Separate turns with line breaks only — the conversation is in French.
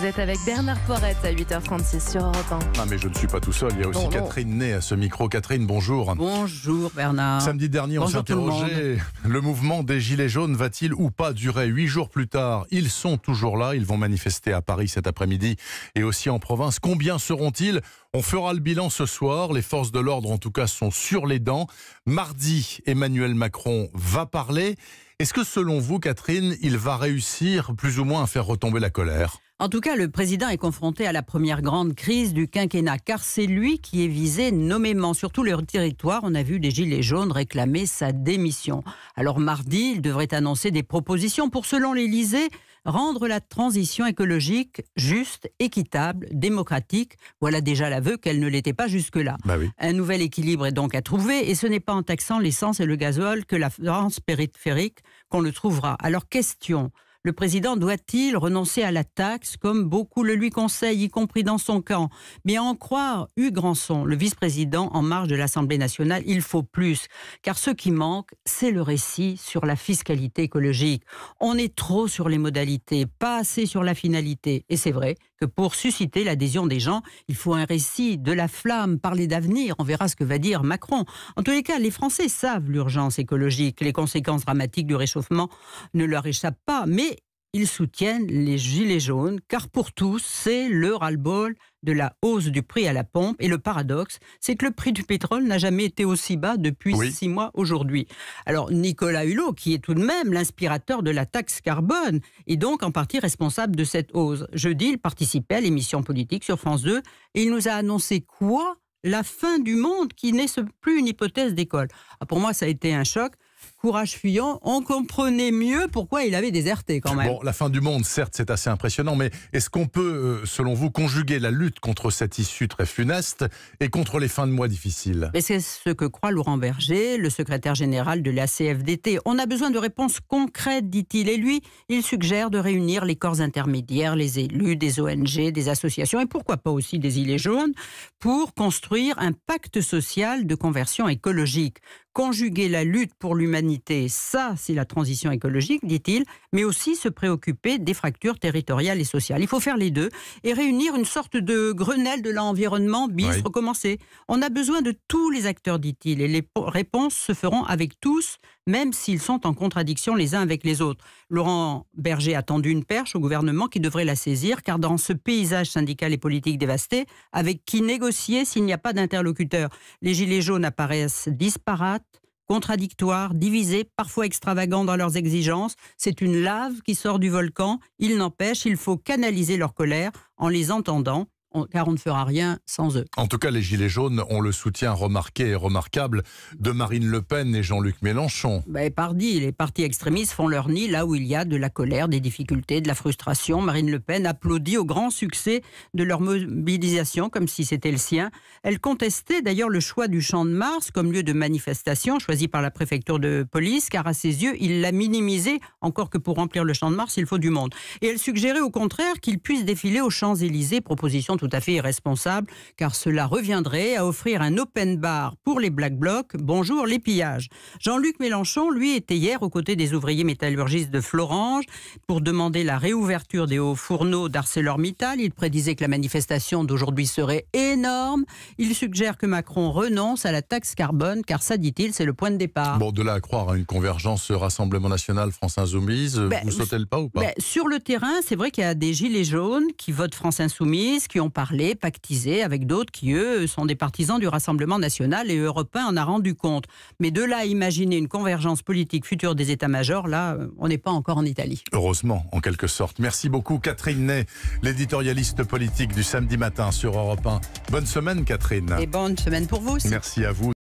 Vous êtes avec Bernard Poirette à 8h36 sur Europe 1.
Ah mais je ne suis pas tout seul, il y a aussi Catherine Ney à ce micro. Catherine, bonjour.
Bonjour Bernard.
Samedi dernier, on s'interrogeait, le mouvement des Gilets jaunes va-t-il ou pas durer 8 jours plus tard? Ils sont toujours là, ils vont manifester à Paris cet après-midi et aussi en province. Combien seront-ils? On fera le bilan ce soir, les forces de l'ordre en tout cas sont sur les dents. Mardi, Emmanuel Macron va parler. Est-ce que selon vous, Catherine, il va réussir plus ou moins à faire retomber la colère?
En tout cas, le président est confronté à la première grande crise du quinquennat, car c'est lui qui est visé nommément. Sur tout le territoire, on a vu les Gilets jaunes réclamer sa démission. Alors mardi, il devrait annoncer des propositions pour, selon l'Élysée, rendre la transition écologique juste, équitable, démocratique. Voilà déjà l'aveu qu'elle ne l'était pas jusque-là.
Oui.
Un nouvel équilibre est donc à trouver, et ce n'est pas en taxant l'essence et le gazole que la France périphérique qu'on le trouvera. Alors question... Le président doit-il renoncer à la taxe, comme beaucoup le lui conseillent, y compris dans son camp? Mais à en croire Hugues Rançon, le vice-président en marge de l'Assemblée nationale, il faut plus. Car ce qui manque, c'est le récit sur la fiscalité écologique. On est trop sur les modalités, pas assez sur la finalité. Et c'est vrai que pour susciter l'adhésion des gens, il faut un récit, de la flamme, parler d'avenir. On verra ce que va dire Macron. En tous les cas, les Français savent l'urgence écologique. Les conséquences dramatiques du réchauffement ne leur échappent pas. Mais ils soutiennent les Gilets jaunes, car pour tous, c'est le ras-le-bol de la hausse du prix à la pompe. Et le paradoxe, c'est que le prix du pétrole n'a jamais été aussi bas depuis 6 mois aujourd'hui. Alors Nicolas Hulot, qui est tout de même l'inspirateur de la taxe carbone, est donc en partie responsable de cette hausse. Jeudi, il participait à l'émission politique sur France 2 et il nous a annoncé quoi? La fin du monde, qui n'est plus une hypothèse d'école. Pour moi, ça a été un choc. Courage fuyant, on comprenait mieux pourquoi il avait déserté quand même.
Bon, la fin du monde, certes, c'est assez impressionnant, mais est-ce qu'on peut, selon vous, conjuguer la lutte contre cette issue très funeste et contre les fins de mois difficiles?
Mais c'est ce que croit Laurent Berger, le secrétaire général de la CFDT. On a besoin de réponses concrètes, dit-il. Et lui, il suggère de réunir les corps intermédiaires, les élus, des ONG, des associations et pourquoi pas aussi des Gilets jaunes pour construire un pacte social de conversion écologique. Conjuguer la lutte pour l'humanité, ça c'est la transition écologique, dit-il, mais aussi se préoccuper des fractures territoriales et sociales. Il faut faire les deux et réunir une sorte de Grenelle de l'environnement bis recommencer. On a besoin de tous les acteurs, dit-il, et les réponses se feront avec tous, même s'ils sont en contradiction les uns avec les autres. Laurent Berger a tendu une perche au gouvernement qui devrait la saisir, car dans ce paysage syndical et politique dévasté, avec qui négocier s'il n'y a pas d'interlocuteur? Les Gilets jaunes apparaissent disparates, contradictoires, divisés, parfois extravagants dans leurs exigences. C'est une lave qui sort du volcan. Il n'empêche, il faut canaliser leur colère en les entendant, car on ne fera rien sans eux.
En tout cas, les Gilets jaunes ont le soutien remarqué et remarquable de Marine Le Pen et Jean-Luc Mélenchon.
Pardi, les partis extrémistes font leur nid là où il y a de la colère, des difficultés, de la frustration. Marine Le Pen applaudit au grand succès de leur mobilisation, comme si c'était le sien. Elle contestait d'ailleurs le choix du Champ de Mars comme lieu de manifestation, choisi par la préfecture de police, car à ses yeux, il l'a minimisé, encore que pour remplir le Champ de Mars, il faut du monde. Et elle suggérait au contraire qu'il puisse défiler aux Champs-Élysées, proposition tout à fait irresponsable, car cela reviendrait à offrir un open bar pour les Black Blocs. Bonjour les pillages. Jean-Luc Mélenchon, lui, était hier aux côtés des ouvriers métallurgistes de Florange pour demander la réouverture des hauts fourneaux d'ArcelorMittal. Il prédisait que la manifestation d'aujourd'hui serait énorme. Il suggère que Macron renonce à la taxe carbone, car ça, dit-il, c'est le point de départ.
Bon, de là à croire à une convergence Rassemblement National, France Insoumise, vous sautez le pas ou pas?
Sur le terrain, c'est vrai qu'il y a des Gilets jaunes qui votent France Insoumise, qui ont parlé, pactisé avec d'autres qui, eux, sont des partisans du Rassemblement National, et Europe 1 en a rendu compte. Mais de là à imaginer une convergence politique future des états-majors, là, on n'est pas encore en Italie.
Heureusement, en quelque sorte. Merci beaucoup, Catherine Ney, l'éditorialiste politique du samedi matin sur Europe 1. Bonne semaine, Catherine.
Et bonne semaine pour vous aussi.
Merci à vous.